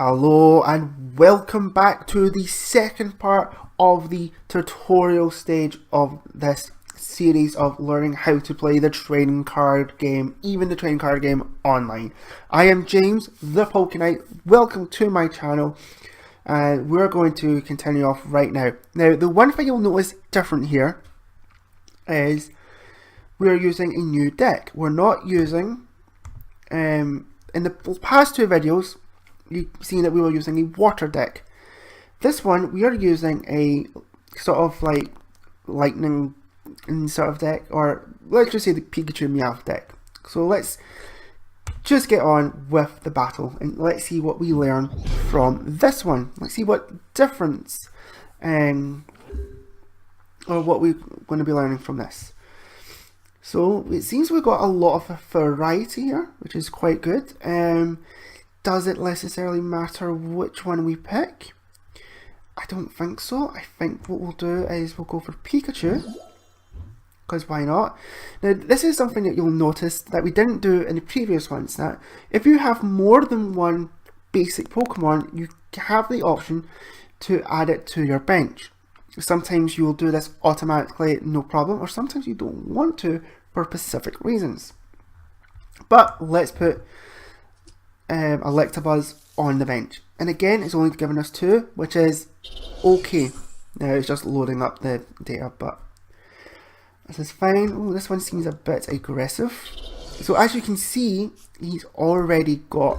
Hello and welcome back to the second part of the tutorial stage of this series of learning how to play the trading card game, even the trading card game online. I am James, the Pokemon. Welcome to my channel, and we're going to continue off right now. Now, the one thing you'll notice different here is we're using a new deck. We're not using, in the past two videos, you've seen that we were using a water deck. This one we are using a sort of like lightning sort of deck, or let's just say the Pikachu Meowth deck. So let's just get on with the battle and let's see what we learn from this one. Let's see what difference or what we're going to be learning from this. So it seems we've got a lot of variety here, which is quite good. Does it necessarily matter which one we pick? I don't think so. I think what we'll do is we'll go for Pikachu, because why not? Now this is something that you'll notice that we didn't do in the previous ones, that if you have more than one basic Pokemon, you have the option to add it to your bench. Sometimes you will do this automatically, no problem, or sometimes you don't want to for specific reasons. But let's put Electabuzz on the bench, and again it's only given us two, which is okay. Now it's just loading up the data, but this is fine. Oh, this one seems a bit aggressive. So as you can see, he's already got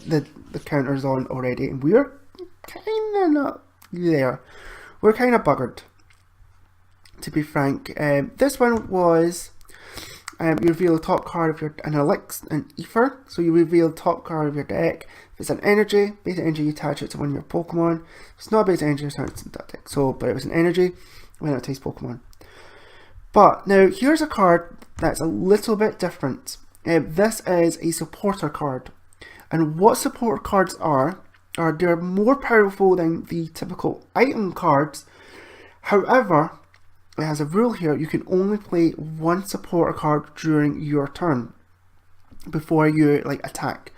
the counters on already, and we're kind of not there. We're kind of buggered, to be frank. This one was you reveal the top card of your an ether. So you reveal the top card of your deck. If it's an energy, basic energy, you attach it to one of your Pokemon. If it's not a basic energy, it's not that deck. So, but it was an energy, when it takes Pokemon. But now here's a card that's a little bit different. This is a supporter card, and what supporter cards are they're more powerful than the typical item cards. However, it has a rule here: you can only play one supporter card during your turn before you attack.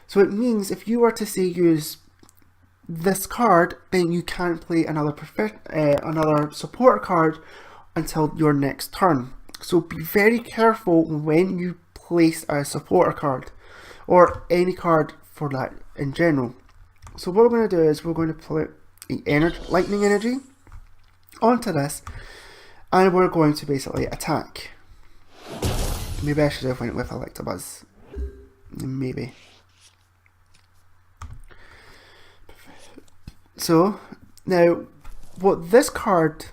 So it means if you were to say use this card, then you can't play another supporter card until your next turn. So be very careful when you place a supporter card, or any card for that in general. So what we're going to do is we're going to put a lightning energy onto this, and we're going to basically attack. Maybe I should have went with Electabuzz. Maybe. So now, what this card,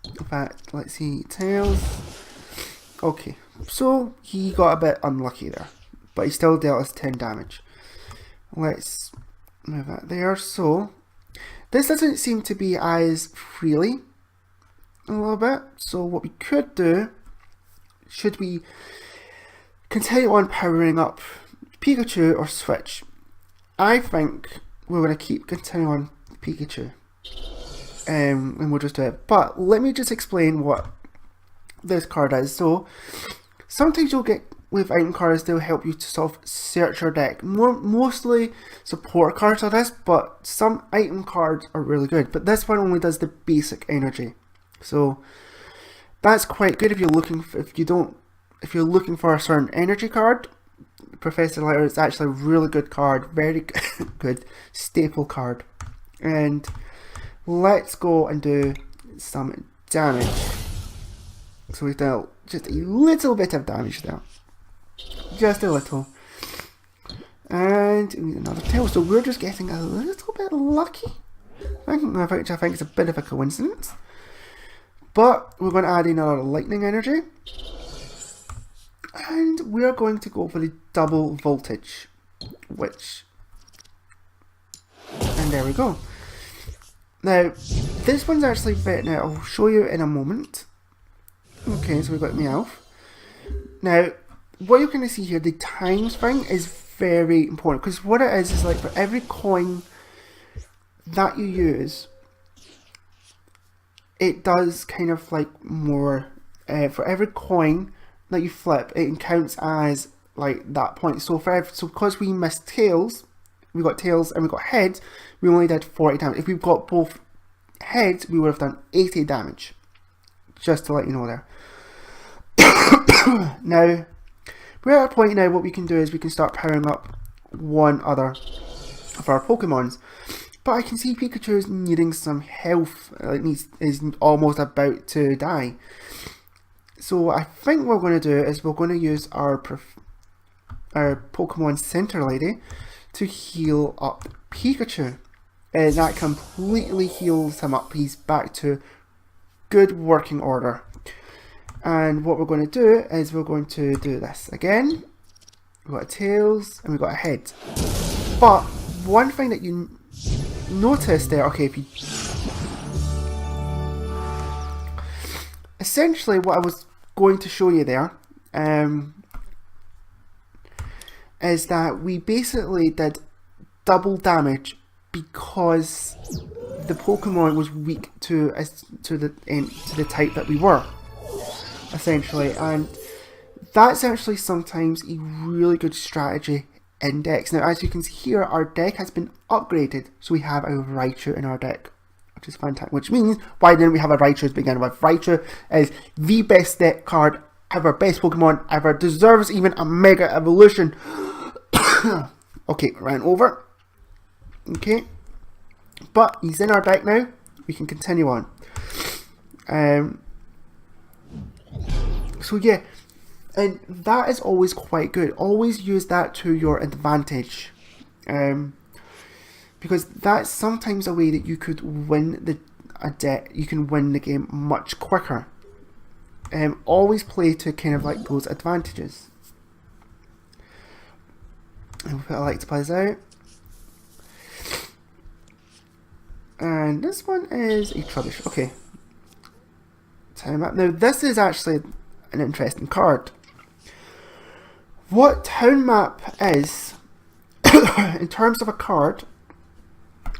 in fact, let's see, Tails. Okay, so he got a bit unlucky there, but he still dealt us 10 damage. Let's move that there. So this doesn't seem to be as freely a little bit. So what we could do, should we continue on powering up Pikachu or switch? I think we're going to keep continuing on Pikachu, and we'll just do it. But let me just explain what this card is. So sometimes you'll get with item cards, they'll help you to sort of search your deck. Mostly support cards are this, but some item cards are really good. But this one only does the basic energy, so that's quite good if you're looking for, if you're looking for a certain energy card. Professor Lighter is actually a really good card, very good staple card. And let's go and do some damage. So we've dealt just a little bit of damage there. Just a little. And another tail. So we're just getting a little bit lucky, which I think is a bit of a coincidence. But we're going to add in another lightning energy. And we're going to go for the double voltage. And there we go. Now, this one's actually better. Now, I'll show you in a moment. Okay, so we've got Meowth. Now, what you're going to see here, the times thing is very important, because what it is like for every coin that you use, it does kind of like more, for every coin that you flip, it counts as like that point. So because we missed tails, we got tails and we got heads, we only did 40 damage. If we've got both heads, we would have done 80 damage. Just to let you know there. Now, we're at a point now, what we can do is we can start powering up one other of our Pokemons. But I can see Pikachu is needing some health, is almost about to die. So I think what we're going to do is we're going to use our Pokemon Center Lady to heal up Pikachu. And that completely heals him up. He's back to good working order. And what we're going to do is we're going to do this again. We've got a tails and we've got a head. But one thing that you notice there, okay, if you essentially what I was going to show you there is that we basically did double damage because the Pokemon was weak to the type that we were, essentially, and that's actually sometimes a really good strategy in decks. Now, as you can see here, our deck has been upgraded, so we have a Raichu in our deck, which is fantastic. Which means, why didn't we have a Raichu to begin with? Raichu is the best deck card ever, best Pokemon ever, deserves even a Mega Evolution. Okay, ran over. Okay, but he's in our deck now. We can continue on. So yeah, and that is always quite good. Always use that to your advantage, because that's sometimes a way that you could win you can win the game much quicker. Always play to kind of like those advantages. And we'll put Electabuzz out. And this one is a Trubbish. Okay. Time up. Now this is actually an interesting card. What Town Map is, in terms of a card,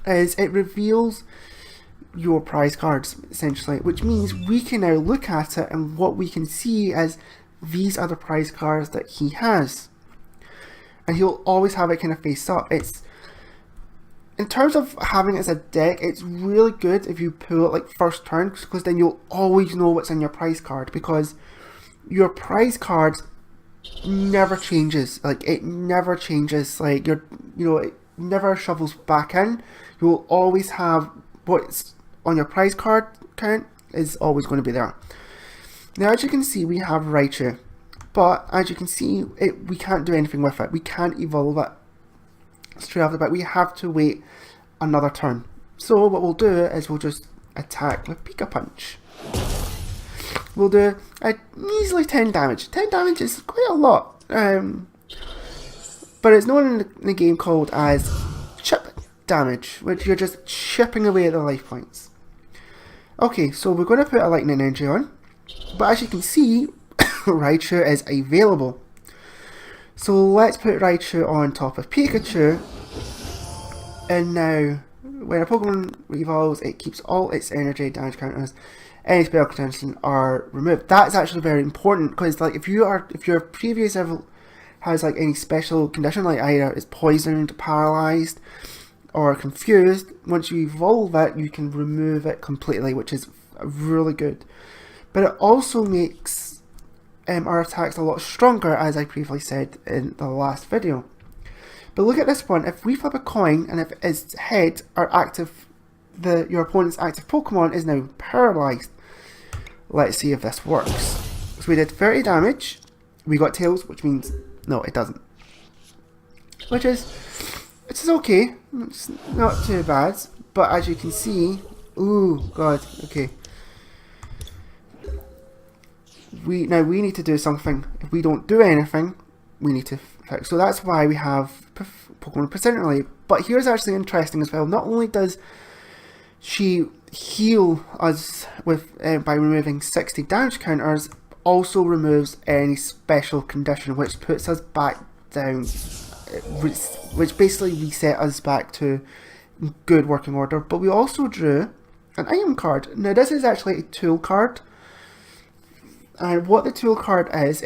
is it reveals your prize cards, essentially, which means we can now look at it and what we can see is these are the prize cards that he has. And he'll always have it kind of face up. It's, in terms of having it as a deck, it's really good if you pull it like first turn, because then you'll always know what's in your prize card, because your prize card never changes. Like, it never changes. Like, it never shovels back in. You'll always have what's on your prize card count is always going to be there. Now, as you can see, we have Raichu, but as you can see, we can't do anything with it. We can't evolve it straight off the bat. We have to wait another turn. So what we'll do is we'll just attack with Pika Punch. We'll do easily 10 damage. 10 damage is quite a lot. But it's known in the game called as chip damage, which you're just chipping away at the life points. Okay, so we're going to put a Lightning Energy on. But as you can see, Raichu is available. So let's put Raichu on top of Pikachu. And now, when a Pokemon evolves, it keeps all its energy, damage counters, any spell contention are removed. That's actually very important, because like if your previous level has like any special condition, like either it's poisoned, paralyzed, or confused, once you evolve it, you can remove it completely, which is really good. But it also makes our attacks a lot stronger, as I previously said in the last video. But look at this one. If we flip a coin and if its head are active, your opponent's active Pokemon is now paralyzed. Let's see if this works. So we did 30 damage. We got tails, which means no, it doesn't. Which is okay. It's not too bad. But as you can see, ooh, god, okay. We need to do something. If we don't do anything, we need to fix. So that's why we have Pokemon Percentage. But here's actually interesting as well. Not only does she heal us with by removing 60 damage counters, also removes any special condition, which puts us back down, which basically reset us back to good working order. But we also drew an item card. Now this is actually a tool card. And what the tool card is,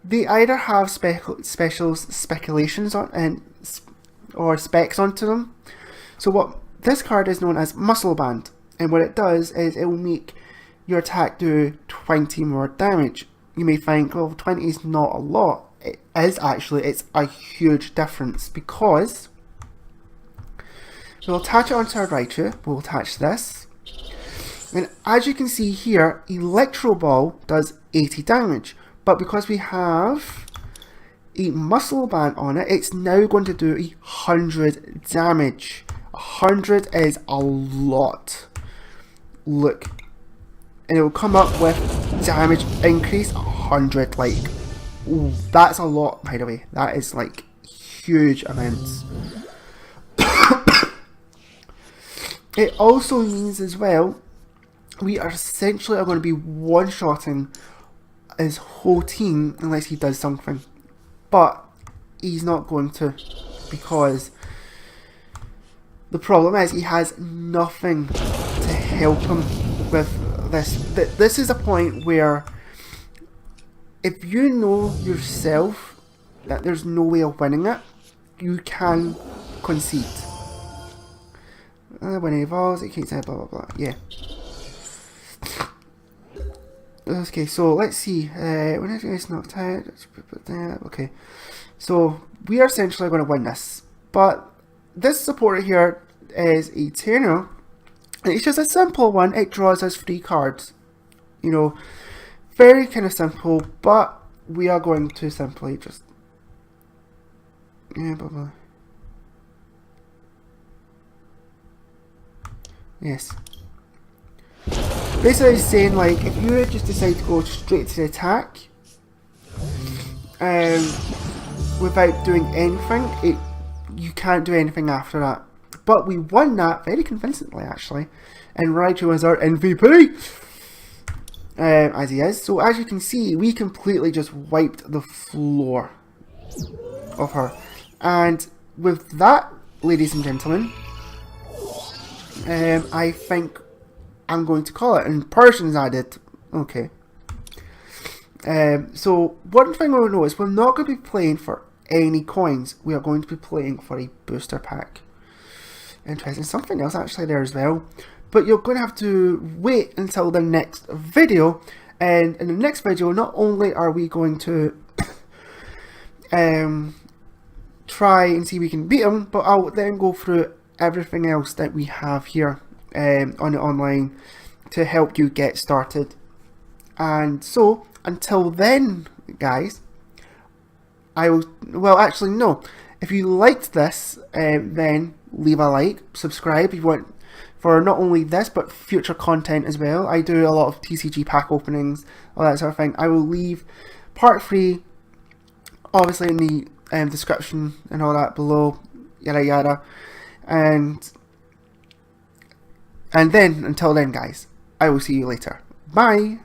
they either have special speculations on or specs onto them. So what this card is known as Muscle Band, and what it does is it will make your attack do 20 more damage. You may think, well, 20 is not a lot. It is actually, it's a huge difference, because we'll attach it onto our Raichu, we'll attach this, and as you can see here, Electro Ball does 80 damage, but because we have a Muscle Band on it, it's now going to do 100 damage. 100 is a lot. Look, and it will come up with damage increase 100. Like, ooh, that's a lot, by the way. That is like huge amounts. It also means as well, we are essentially going to be one-shotting his whole team unless he does something. But he's not going to, because the problem is he has nothing to help him with this. This is a point where if you know yourself that there's no way of winning it, you can concede. When it evolves, it keeps blah blah blah. Yeah. Okay, so let's see. When it's knocked out, okay. So we are essentially going to win this, but this supporter here is a Tenno. It's just a simple one. It draws us 3 cards. You know, very kind of simple, but we are going to simply just blah blah. Yes. Basically it's saying, like, if you just decide to go straight to the attack without doing anything, you can't do anything after that. But we won that very convincingly, actually, and Raichu is our MVP, as he is. So as you can see, we completely just wiped the floor of her. And with that, ladies and gentlemen, I think I'm going to call it. And Persian's added. Okay. So one thing we'll know is we're not going to be playing for any coins. We are going to be playing for a booster pack. Interesting. Something else actually there as well. But you're going to have to wait until the next video. And in the next video, not only are we going to try and see if we can beat him, but I'll then go through everything else that we have here on the online to help you get started. And so until then, guys, I will, well, actually no, if you liked this, then leave a like, subscribe if you want for not only this but future content as well. I do a lot of TCG pack openings, all that sort of thing. I will leave part 3 obviously in the description and all that below, yada yada. And then, until then, guys, I will see you later. Bye!